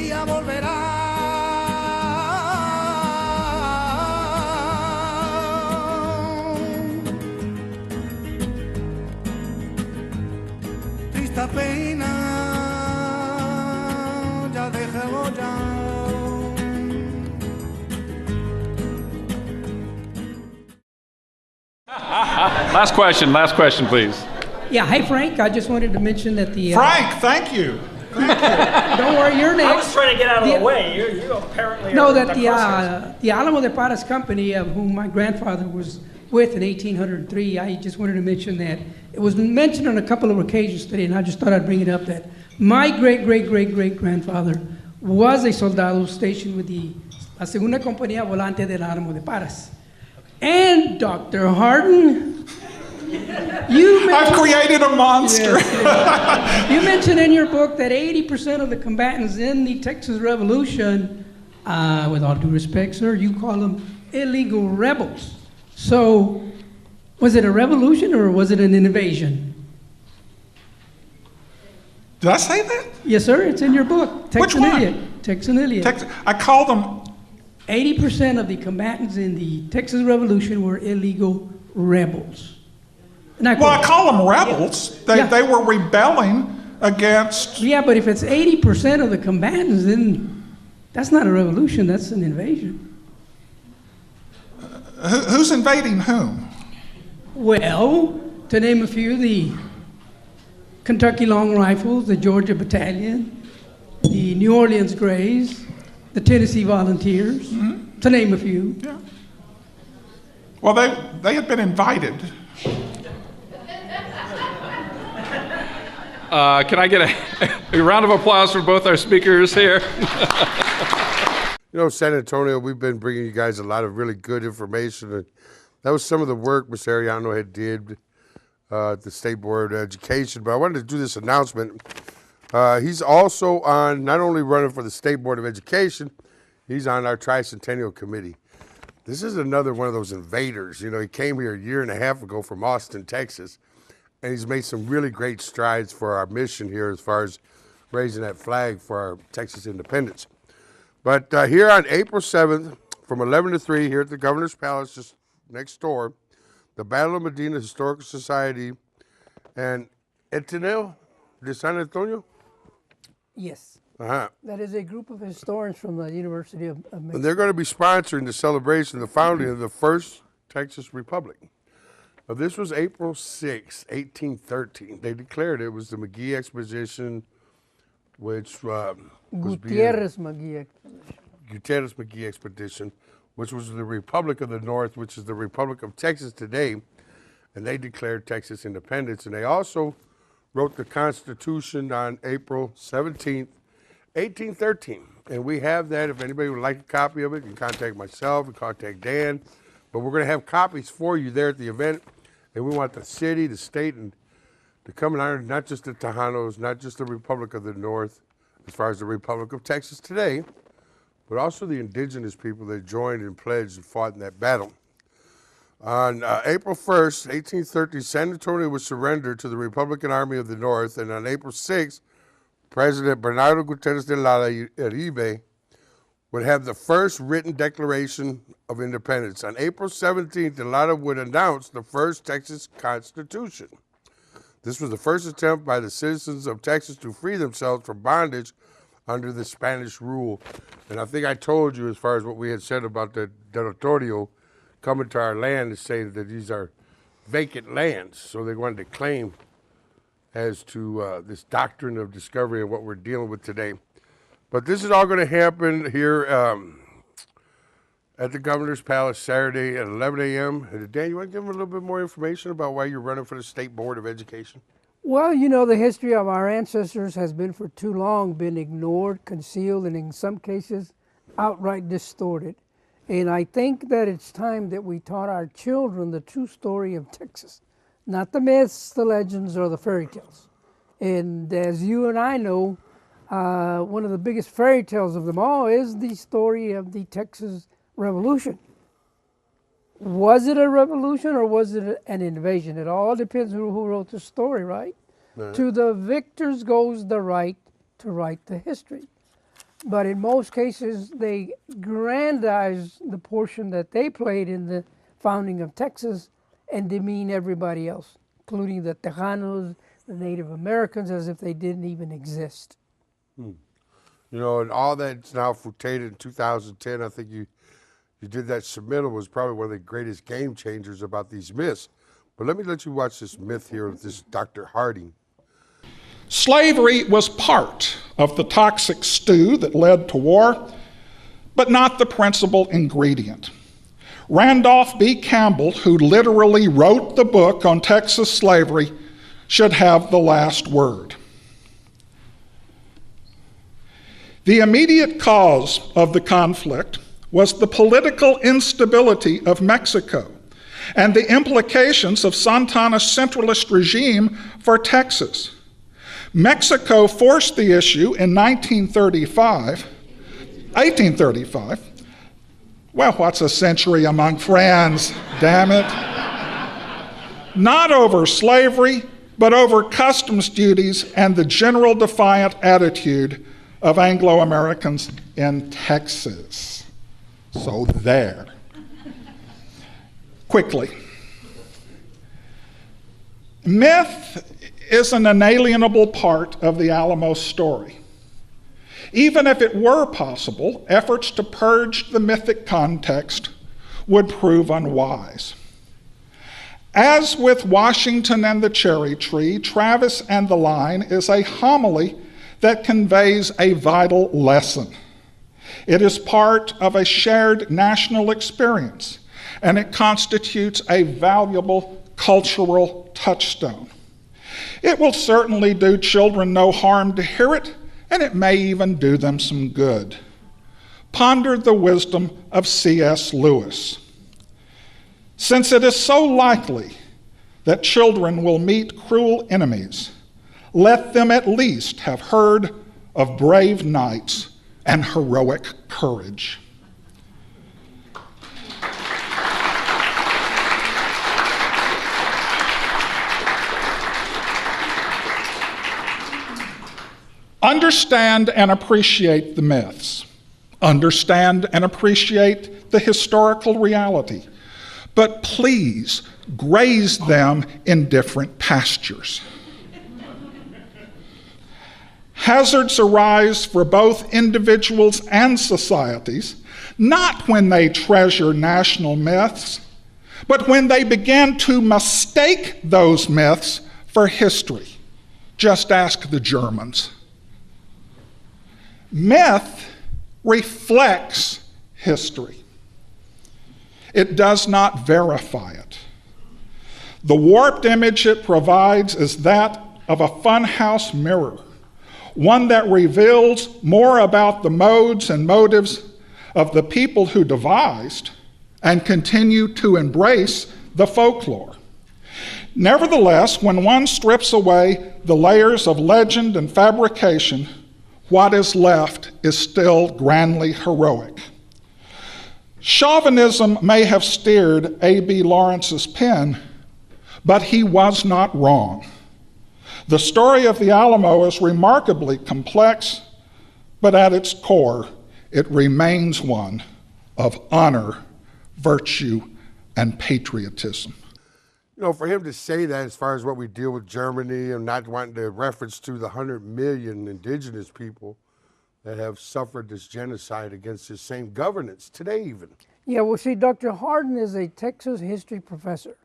día volverá. Triste pena, ya dejemos ya. Last question, please. Yeah, hi Frank. I just wanted to mention that the Frank, thank you. Don't worry, you're next. I was trying to get out of the way. You apparently no, are that the the Alamo de Paras company, whom my grandfather was with in 1803. I just wanted to mention that it was mentioned on a couple of occasions today, and I just thought I'd bring it up that my great grandfather was a soldado stationed with la Segunda Compañía Volante del Alamo de Paras. And Dr. Hardin, I've created a monster. Yes. You mentioned in your book that 80% of the combatants in the Texas Revolution, with all due respect, sir, you call them illegal rebels. So, was it a revolution or was it an invasion? Did I say that? Yes, sir. It's in your book. Which one? Texan Idiot. I called them. 80% of the combatants in the Texas Revolution were illegal rebels. I call them rebels. They were rebelling against. Yeah, but if it's 80% of the combatants, then that's not a revolution. That's an invasion. Who's invading whom? Well, to name a few, the Kentucky Long Rifles, the Georgia Battalion, the New Orleans Grays, the Tennessee Volunteers, to name a few. Yeah. Well, they had been invited. Can I get a round of applause for both our speakers here? You know, San Antonio, we've been bringing you guys a lot of really good information. And that was some of the work Mr. Ariano had did at the State Board of Education. But I wanted to do this announcement. He's also on, not only running for the State Board of Education, he's on our Tricentennial Committee. This is another one of those invaders. You know, he came here a year and a half ago from Austin, Texas, and he's made some really great strides for our mission here as far as raising that flag for our Texas independence. But here on April 7th, from 11 to 3, here at the Governor's Palace, just next door, the Battle of Medina Historical Society and Ateneo de San Antonio? Yes. Uh-huh. That is a group of historians from the University of Mexico. And they're going to be sponsoring the celebration of the founding of the first Texas Republic. Now, this was April 6, 1813. They declared it was the McGee Expedition, which Gutierrez McGee Expedition, which was the Republic of the North, which is the Republic of Texas today, and they declared Texas independence. And they also wrote the Constitution on April 17th, 1813. And we have that. If anybody would like a copy of it, you can contact myself and contact Dan. But we're going to have copies for you there at the event. And we want the city, the state, and to come and honor not just the Tejanos, not just the Republic of the North, as far as the Republic of Texas today, but also the indigenous people that joined and pledged and fought in that battle. On April 1st, 1830, San Antonio was surrendered to the Republican Army of the North, and on April 6th, President Bernardo Gutierrez de Uribe would have the first written declaration of independence. On April 17th, de Lara would announce the first Texas Constitution. This was the first attempt by the citizens of Texas to free themselves from bondage under the Spanish rule. And I think I told you, as far as what we had said about the territorio coming to our land, to say that these are vacant lands. So they wanted to claim as to this doctrine of discovery and what we're dealing with today. But this is all going to happen here at the Governor's Palace Saturday at 11 a.m. And Dan, you want to give them a little bit more information about why you're running for the State Board of Education? Well, you know, the history of our ancestors has been for too long been ignored, concealed, and in some cases outright distorted. And I think that it's time that we taught our children the true story of Texas, not the myths, the legends, or the fairy tales. And as you and I know, one of the biggest fairy tales of them all is the story of the Texas Revolution. Was it a revolution or was it an invasion? It all depends on who wrote the story, right? To the victors goes the right to write the history. But in most cases, they grandize the portion that they played in the founding of Texas and demean everybody else, including the Tejanos, the Native Americans, as if they didn't even exist. You know, and all that's now futated in 2010. I think you did that submittal was probably one of the greatest game changers about these myths. But let you watch this myth here of this Dr. Harding. Slavery was part of the toxic stew that led to war, but not the principal ingredient. Randolph B. Campbell, who literally wrote the book on Texas slavery, should have the last word. The immediate cause of the conflict was the political instability of Mexico and the implications of Santana's centralist regime for Texas. Mexico forced the issue in 1835. Well, what's a century among friends, damn it? Not over slavery, but over customs duties and the general defiant attitude of Anglo-Americans in Texas. So there. Quickly. Myth is an inalienable part of the Alamo story. Even if it were possible, efforts to purge the mythic context would prove unwise. As with Washington and the Cherry Tree, Travis and the Line is a homily that conveys a vital lesson. It is part of a shared national experience, and it constitutes a valuable cultural touchstone. It will certainly do children no harm to hear it, and it may even do them some good. Ponder the wisdom of C.S. Lewis. Since it is so likely that children will meet cruel enemies, let them at least have heard of brave knights and heroic courage. Understand and appreciate the myths. Understand and appreciate the historical reality. But please graze them in different pastures. Hazards arise for both individuals and societies, not when they treasure national myths, but when they begin to mistake those myths for history. Just ask the Germans. Myth reflects history. It does not verify it. The warped image it provides is that of a funhouse mirror, one that reveals more about the modes and motives of the people who devised and continue to embrace the folklore. Nevertheless, when one strips away the layers of legend and fabrication, what is left is still grandly heroic. Chauvinism may have steered A.B. Lawrence's pen, but he was not wrong. The story of the Alamo is remarkably complex, but at its core, it remains one of honor, virtue, and patriotism. You know, for him to say that as far as what we deal with Germany and not wanting to reference to the 100 million indigenous people that have suffered this genocide against this same governance today even. Yeah, well, see, Dr. Hardin is a Texas history professor.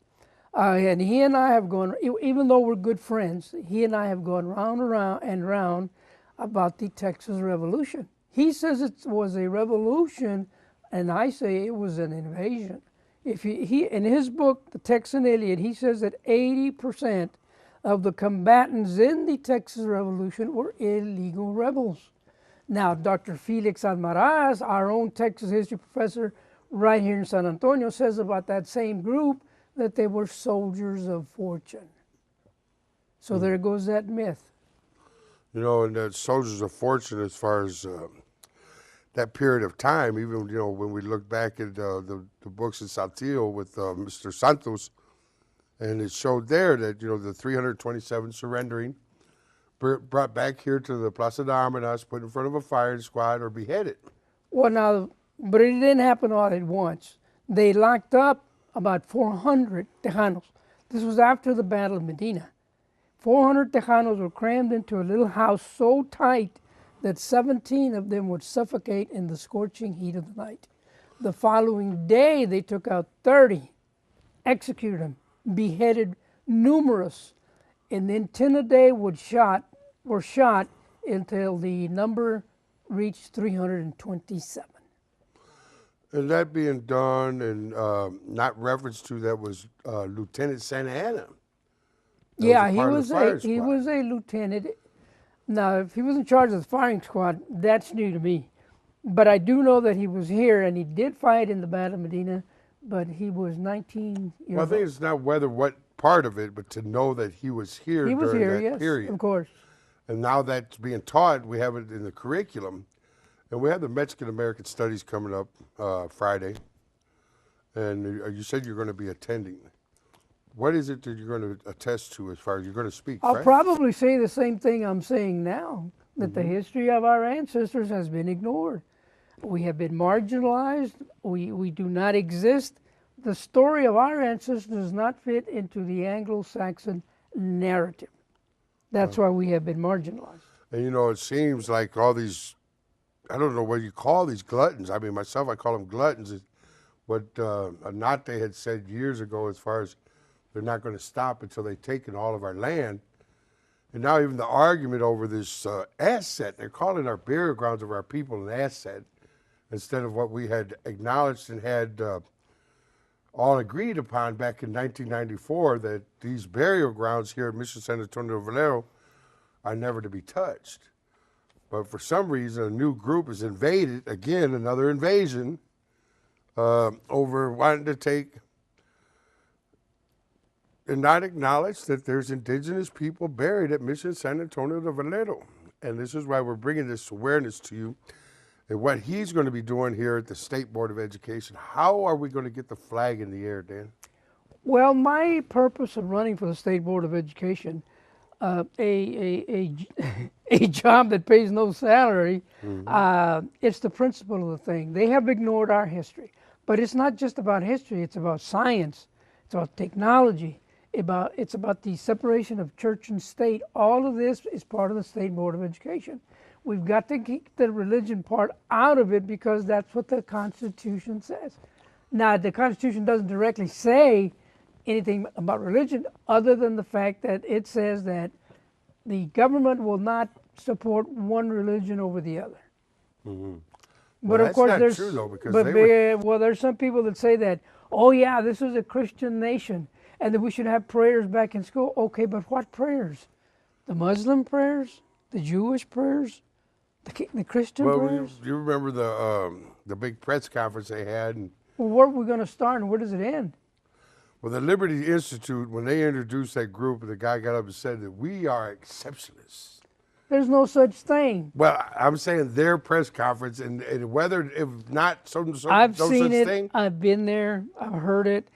And he and I have gone, even though we're good friends, he and I have gone round and round about the Texas Revolution. He says it was a revolution, and I say it was an invasion. If he in his book, The Texan Iliad, he says that 80% of the combatants in the Texas Revolution were illegal rebels. Now, Dr. Felix Almaraz, our own Texas history professor right here in San Antonio, says about that same group that they were soldiers of fortune. So there goes that myth. You know, and the soldiers of fortune as far as that period of time, even, you know, when we look back at the books in Saltillo with Mr. Santos, and it showed there that, you know, the 327 surrendering, brought back here to the Plaza de Armas, put in front of a firing squad, or beheaded. Well, now, but it didn't happen all at once. They locked up about 400 Tejanos. This was after the Battle of Medina. 400 Tejanos were crammed into a little house so tight that 17 of them would suffocate in the scorching heat of the night. The following day, they took out 30, executed them, beheaded numerous, and then 10 a day were shot until the number reached 327. And that being done, and not reference to that was Lieutenant Santa Anna. Yeah, a he part of was the fire he squad. was a lieutenant. Now, if he was in charge of the firing squad, that's new to me. But I do know that he was here and he did fight in the Battle of Medina, but he was 19 years Well, I think old. it's not whether what part of it, but to know that he was here He was during here, that yes, period. of course. And now that's being taught, we have it in the curriculum. And we have the Mexican American Studies coming up Friday. And you said you're going to be attending. What is it that you're going to attest to as far as you're going to speak, I'll right? probably say the same thing I'm saying now, that the history of our ancestors has been ignored. We have been marginalized. We do not exist. The story of our ancestors does not fit into the Anglo-Saxon narrative. That's why we have been marginalized. And you know, it seems like all these, I don't know what you call these gluttons. I mean, myself, I call them gluttons. Is what Anate had said years ago as far as they're not going to stop until they've taken all of our land. And now even the argument over this asset, they're calling our burial grounds of our people an asset instead of what we had acknowledged and had all agreed upon back in 1994, that these burial grounds here at Mission San Antonio Valero are never to be touched. But for some reason, a new group has invaded, again, another invasion, over wanting to take and not acknowledge that there's indigenous people buried at Mission San Antonio de Valero. And this is why we're bringing this awareness to you and what he's going to be doing here at the State Board of Education. How are we going to get the flag in the air, Dan? Well, my purpose of running for the State Board of Education, a job that pays no salary, it's the principle of the thing. They have ignored our history. But it's not just about history, it's about science, it's about technology, it's about the separation of church and state. All of this is part of the State Board of Education. We've got to keep the religion part out of it because that's what the Constitution says. Now, the Constitution doesn't directly say anything about religion other than the fact that it says that the government will not support one religion over the other. Well, But of that's course, not there's true, though, because but they were- well, there's some people that say that, oh yeah, this is a Christian nation, and that we should have prayers back in school. Okay, but what prayers? The Muslim prayers, the Jewish prayers, the Christian Well, prayers. you remember the big press conference they had, and Well, where are we going to start, and where does it end? well, the Liberty Institute, when they introduced that group, the guy got up and said that we are exceptionists. There's no such thing. Well, I'm saying their press conference, and whether, if not some I've no seen such it. thing. I've been there. I've heard it.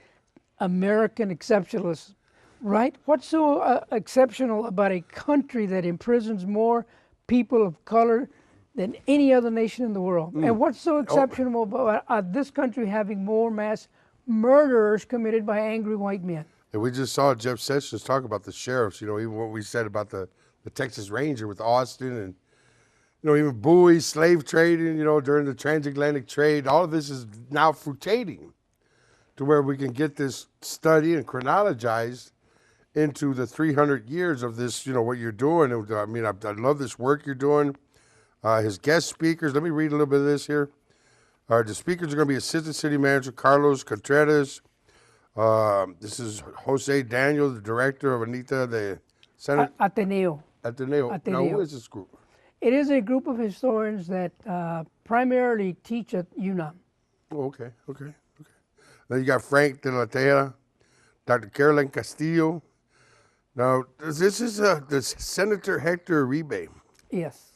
American exceptionalists, right? What's so exceptional about a country that imprisons more people of color than any other nation in the world? And what's so exceptional about this country having more mass murderers committed by angry white men? And we just saw Jeff Sessions talk about the sheriffs, you know, even what we said about the Texas Ranger with Austin, and, you know, even Bowie, slave trading, you know, during the transatlantic trade. All of this is now fruitating to where we can get this study and chronologized into the 300 years of this, you know, what you're doing. And, I mean, I love this work you're doing. His guest speakers, let me read a little bit of this here. The speakers are going to be Assistant City Manager Carlos Contreras. This is Jose Daniel, the director of Anita, the Senate. Ateneo. Ateneo. Now, Ateneo. who is this group? It is a group of historians that primarily teach at UNAM. Oh, okay. Then you got Frank de la Tella, Dr. Caroline Castillo. Now, this is the Senator Hector Uribe. Yes.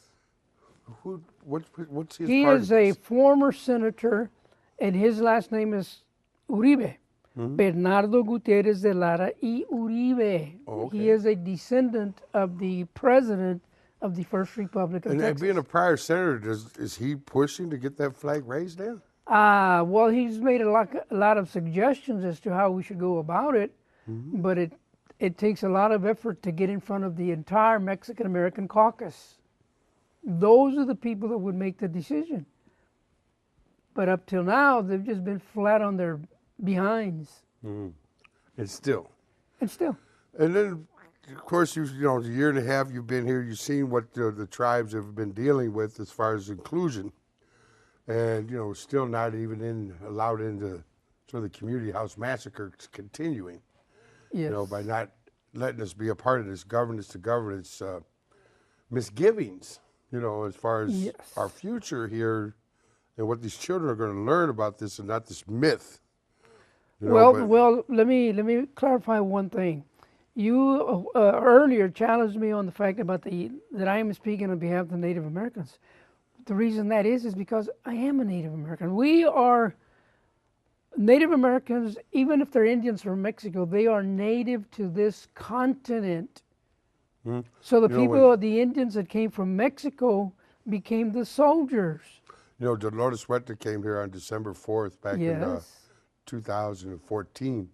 What's his He part is of a this? former senator, and his last name is Uribe. Bernardo Gutierrez de Lara y Uribe. Oh, okay. He is a descendant of the president of the First Republic of And Texas. being a prior senator, is he pushing to get that flag raised there? Well, he's made a lot of suggestions as to how we should go about it, but it takes a lot of effort to get in front of the entire Mexican American caucus. Those are the people that would make the decision. But up till now, they've just been flat on their behinds. And still. And still. And then, of course, you know, the year and a half you've been here, you've seen what the tribes have been dealing with as far as inclusion. And, you know, still not even allowed into sort of the community house massacre continuing. Yes. You know, by not letting us be a part of this governance to governance misgivings, you know, as far as our future here and what these children are going to learn about this and not this myth. You know, well, let me clarify one thing. You earlier challenged me on the fact about that I am speaking on behalf of the Native Americans. The reason that is because I am a Native American. We are Native Americans, even if they're Indians from Mexico, they are native to this continent. So the people, the Indians that came from Mexico became the soldiers. You know, Dolores Huerta came here on December 4th back in 2014,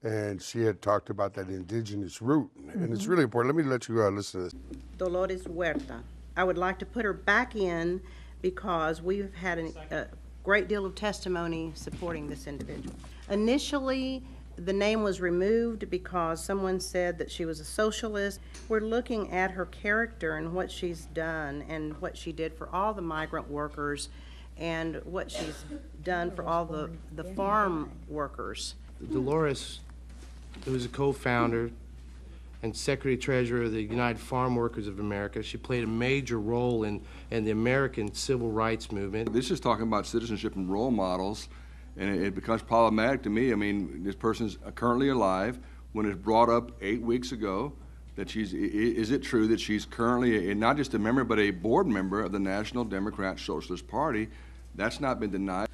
and she had talked about that indigenous root, and it's really important. Let me let you listen to this. Dolores Huerta. I would like to put her back in because we've had a great deal of testimony supporting this individual. Initially, the name was removed because someone said that she was a socialist. We're looking at her character and what she's done and what she did for all the migrant workers and what she's done for all the farm workers. Dolores, who was a co-founder and Secretary-Treasurer of the United Farm Workers of America, she played a major role in the American Civil Rights Movement. This is talking about citizenship and role models, and it becomes problematic to me. I mean, this person's currently alive. When it's brought up 8 weeks ago that is it true that she's currently not just a member, but a board member of the National Democrat Socialist Party? That's not been denied.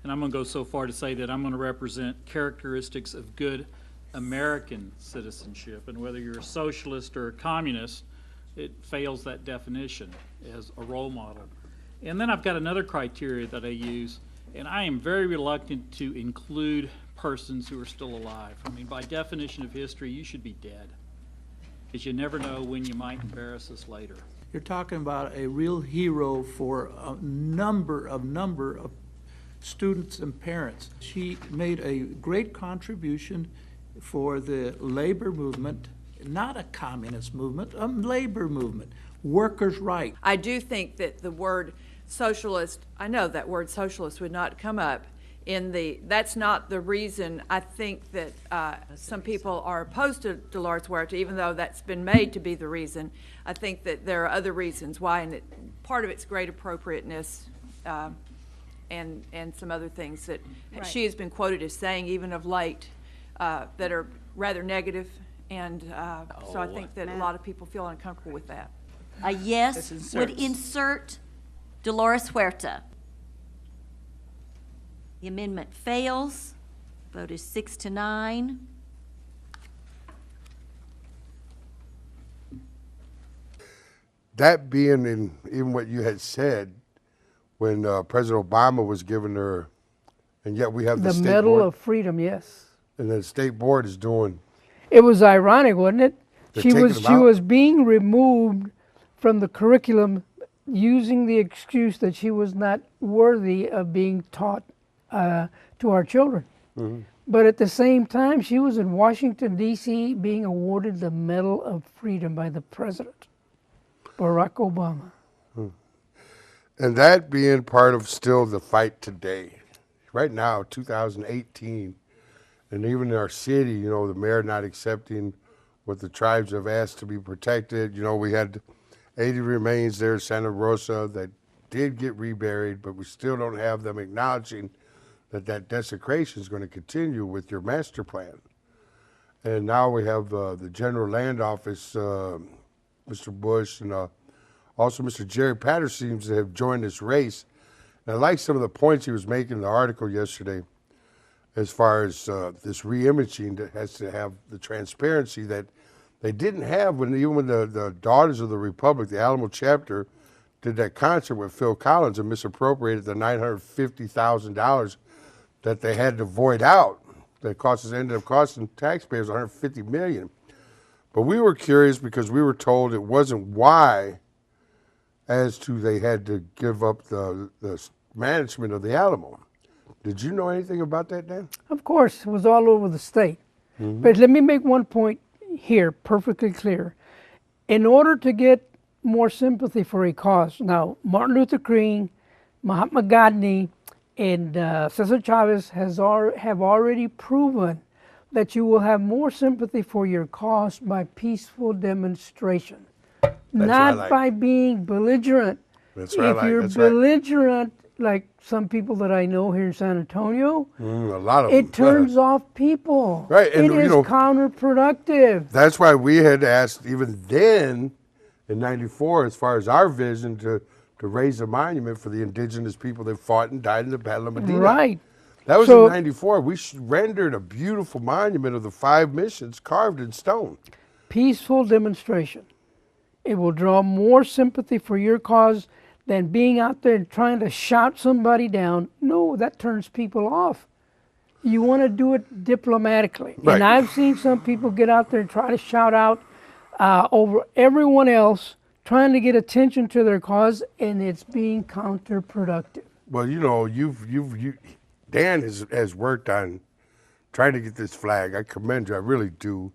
And I'm going to go so far to say that I'm going to represent characteristics of good American citizenship, and whether you're a socialist or a communist, it fails that definition as a role model. And then I've got another criteria that I use, and I am very reluctant to include persons who are still alive. I mean, by definition of history, you should be dead, because you never know when you might embarrass us later. You're talking about a real hero for a number of students and parents. She made a great contribution for the labor movement, not a communist movement, a labor movement, workers' right. I do think that the word socialist, I know that word socialist would not come up that's not the reason. I think that some people are opposed to Dolores Huerta, even though that's been made to be the reason. I think that there are other reasons why, and part of it's great appropriateness and some other things that she has been quoted as saying, even of late, that are rather negative, and so I think that a lot of people feel uncomfortable with that. A yes would insert Dolores Huerta. The amendment fails. Vote is 6-9. That being in even what you had said when President Obama was giving her, and yet we have the state Medal board, of Freedom, yes. and the state board is doing. It was ironic, wasn't it? She taking was being removed from the curriculum using the excuse that she was not worthy of being taught to our children. But at the same time, she was in Washington, D.C. being awarded the Medal of Freedom by the President, Barack Obama. And that being part of still the fight today. Right now, 2018, and even in our city, you know, the mayor not accepting what the tribes have asked to be protected. You know, we had 80 remains there in Santa Rosa that did get reburied, but we still don't have them acknowledging that desecration is going to continue with your master plan. And now we have the General Land Office, Mr. Bush, and also Mr. Jerry Patterson seems to have joined this race. And I like some of the points he was making in the article yesterday. as far as this re-imaging that has to have the transparency that they didn't have even when the Daughters of the Republic, the Alamo chapter, did that concert with Phil Collins and misappropriated the $950,000 that they had to void out. That ended up costing taxpayers $150 million. But we were curious because we were told it wasn't why as to they had to give up the management of the Alamo. Did you know anything about that, Dan? Of course, it was all over the state. But let me make one point here perfectly clear. In order to get more sympathy for a cause, now Martin Luther King, Mahatma Gandhi, and Cesar Chavez have already proven that you will have more sympathy for your cause by peaceful demonstration, not by being belligerent. If you're belligerent, like some people that I know here in San Antonio, a lot of it turns off people. Right, and it is counterproductive. That's why we had asked even then in '94, as far as our vision, to raise a monument for the indigenous people that fought and died in the Battle of Medina. Right. That was in '94. We rendered a beautiful monument of the 5 missions carved in stone. Peaceful demonstration. It will draw more sympathy for your cause than being out there and trying to shout somebody down. No, that turns people off. You want to do it diplomatically. Right. And I've seen some people get out there and try to shout out over everyone else, trying to get attention to their cause, and it's being counterproductive. Well, you know, Dan has worked on trying to get this flag. I commend you, I really do.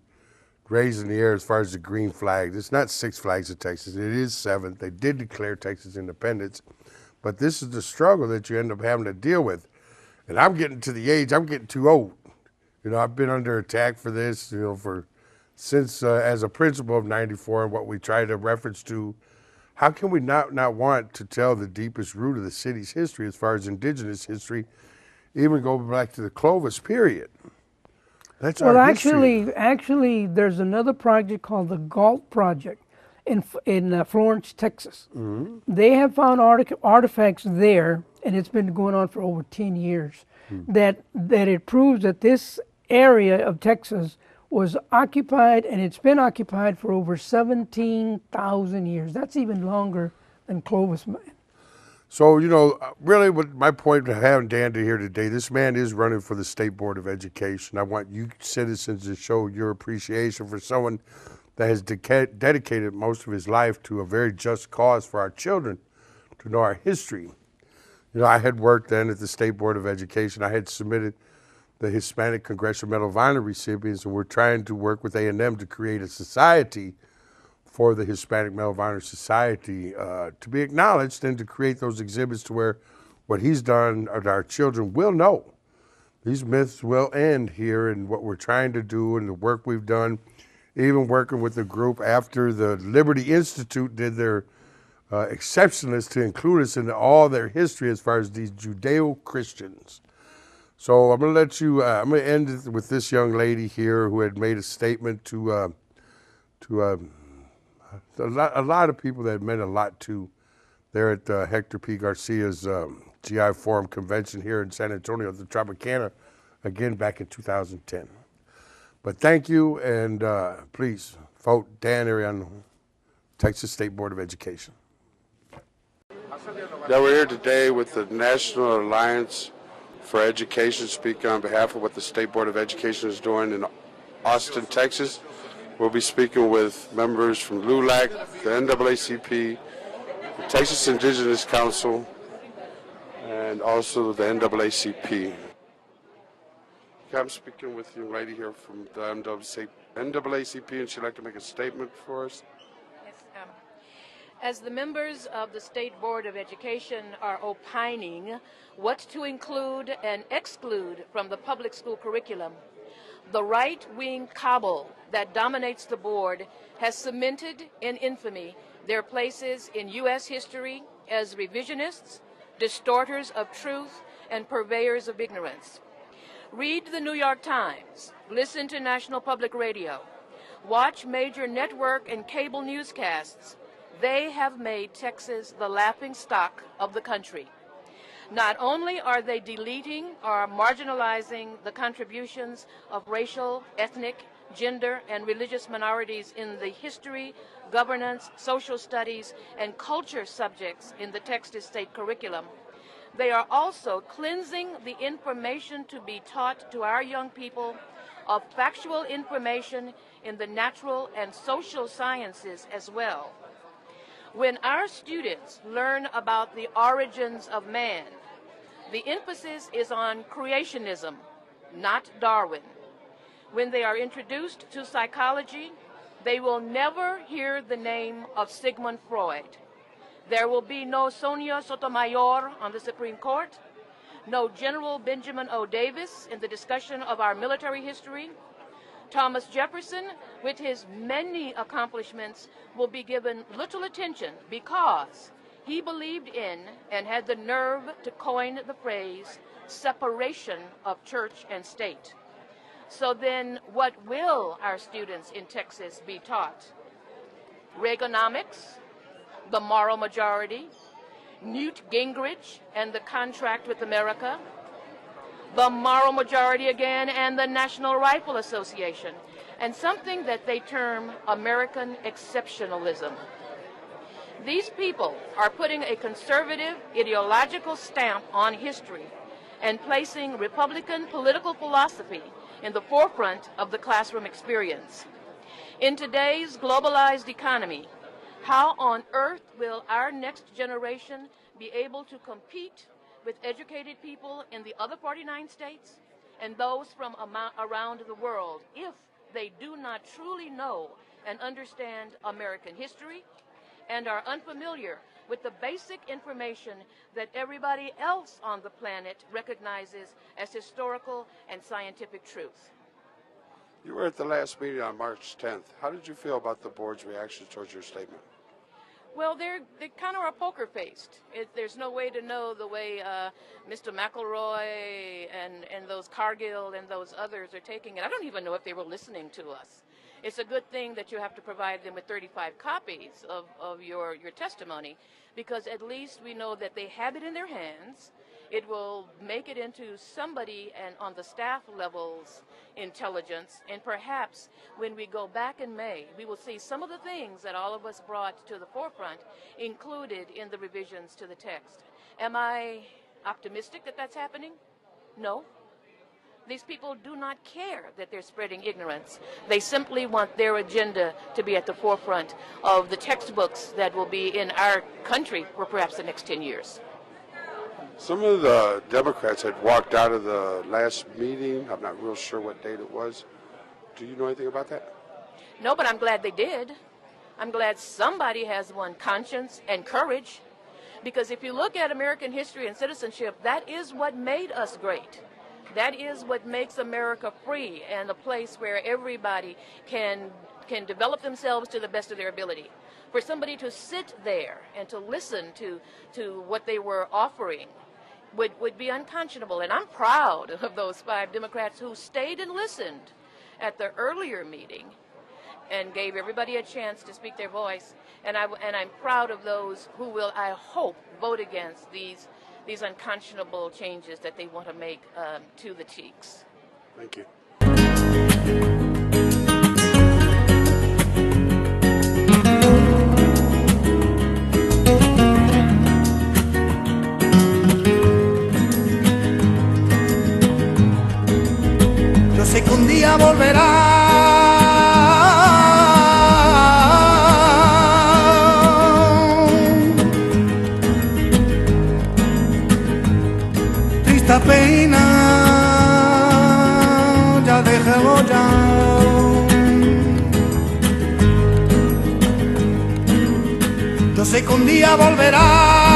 Raised in the air as far as the green flag. It's not 6 flags of Texas. It is 7. They did declare Texas independence. But this is the struggle that you end up having to deal with. And I'm getting to the age, I'm getting too old. You know, I've been under attack for this, you know, since as a principal of '94 and what we try to reference to. How can we not want to tell the deepest root of the city's history as far as indigenous history, even go back to the Clovis period? That's well, our history. actually, there's another project called the Galt Project in Florence, Texas. They have found artifacts there, and it's been going on for over 10 years, that it proves that this area of Texas was occupied, and it's been occupied for over 17,000 years. That's even longer than Clovis. So, you know, really what my point of having Dan here today, this man is running for the State Board of Education. I want you citizens to show your appreciation for someone that has dedicated most of his life to a very just cause for our children to know our history. You know, I had worked then at the State Board of Education. I had submitted the Hispanic Congressional Medal of Honor recipients, and we're trying to work with A&M to create a society for the Hispanic Medal of Honor Society to be acknowledged and to create those exhibits to where what he's done, our children will know. These myths will end here, and what we're trying to do and the work we've done, even working with the group after the Liberty Institute did their exceptionalist to include us in all their history as far as these Judeo-Christians. So I'm going to let you, I'm going to end it with this young lady here who had made a statement to a lot of people that meant a lot to there at Hector P. Garcia's GI Forum Convention here in San Antonio at the Tropicana, again back in 2010. But thank you, and please vote Dan Ariano, Texas State Board of Education. Now we're here today with the National Alliance for Education, speaking on behalf of what the State Board of Education is doing in Austin, Texas. We'll be speaking with members from LULAC, the NAACP, the Texas Indigenous Council, and also the NAACP. I'm speaking with a young lady here from the NAACP, and she'd like to make a statement for us. Yes, as the members of the State Board of Education are opining what to include and exclude from the public school curriculum, the right-wing cabal that dominates the board has cemented in infamy their places in U.S. history as revisionists, distorters of truth, and purveyors of ignorance. Read the New York Times, listen to National Public Radio, watch major network and cable newscasts. They have made Texas the laughingstock of the country. Not only are they deleting or marginalizing the contributions of racial, ethnic, gender, and religious minorities in the history, governance, social studies, and culture subjects in the Texas state curriculum, they are also cleansing the information to be taught to our young people of factual information in the natural and social sciences as well. When our students learn about the origins of man, the emphasis is on creationism, not Darwin. When they are introduced to psychology, they will never hear the name of Sigmund Freud. There will be no Sonia Sotomayor on the Supreme Court, no General Benjamin O. Davis in the discussion of our military history. Thomas Jefferson, with his many accomplishments, will be given little attention because he believed in and had the nerve to coin the phrase, separation of church and state. So then what will our students in Texas be taught? Reaganomics, the moral majority, Newt Gingrich and the contract with America, the moral majority again and the National Rifle Association, and something that they term American exceptionalism. These people are putting a conservative ideological stamp on history and placing Republican political philosophy in the forefront of the classroom experience. In today's globalized economy, how on earth will our next generation be able to compete with educated people in the other 49 states and those from around the world if they do not truly know and understand American history and are unfamiliar with the basic information that everybody else on the planet recognizes as historical and scientific truth? You were at the last meeting on March 10th. How did you feel about the board's reaction towards your statement? Well, they kind of are poker-faced. There's no way to know the way Mr. McElroy and those Cargill and those others are taking it. I don't even know if they were listening to us. It's a good thing that you have to provide them with 35 copies of your testimony, because at least we know that they have it in their hands. It will make it into somebody and on the staff level's intelligence, and perhaps when we go back in May, we will see some of the things that all of us brought to the forefront included in the revisions to the text. Am I optimistic that that's happening? No. These people do not care that they're spreading ignorance. They simply want their agenda to be at the forefront of the textbooks that will be in our country for perhaps the next 10 years. Some of the Democrats had walked out of the last meeting. I'm not real sure what date it was. Do you know anything about that? No, but I'm glad they did. I'm glad somebody has one conscience and courage. Because if you look at American history and citizenship, that is what made us great. That is what makes America free and a place where everybody can develop themselves to the best of their ability. For somebody to sit there and to listen to what they were offering would be unconscionable. And I'm proud of those 5 Democrats who stayed and listened at the earlier meeting and gave everybody a chance to speak their voice. And I'm proud of those who will, I hope, vote against these unconscionable changes that they want to make to the TEKS. Thank you. Yo sé que un día volverá. Triste pena, ya dejemos ya. Yo sé que un día volverá.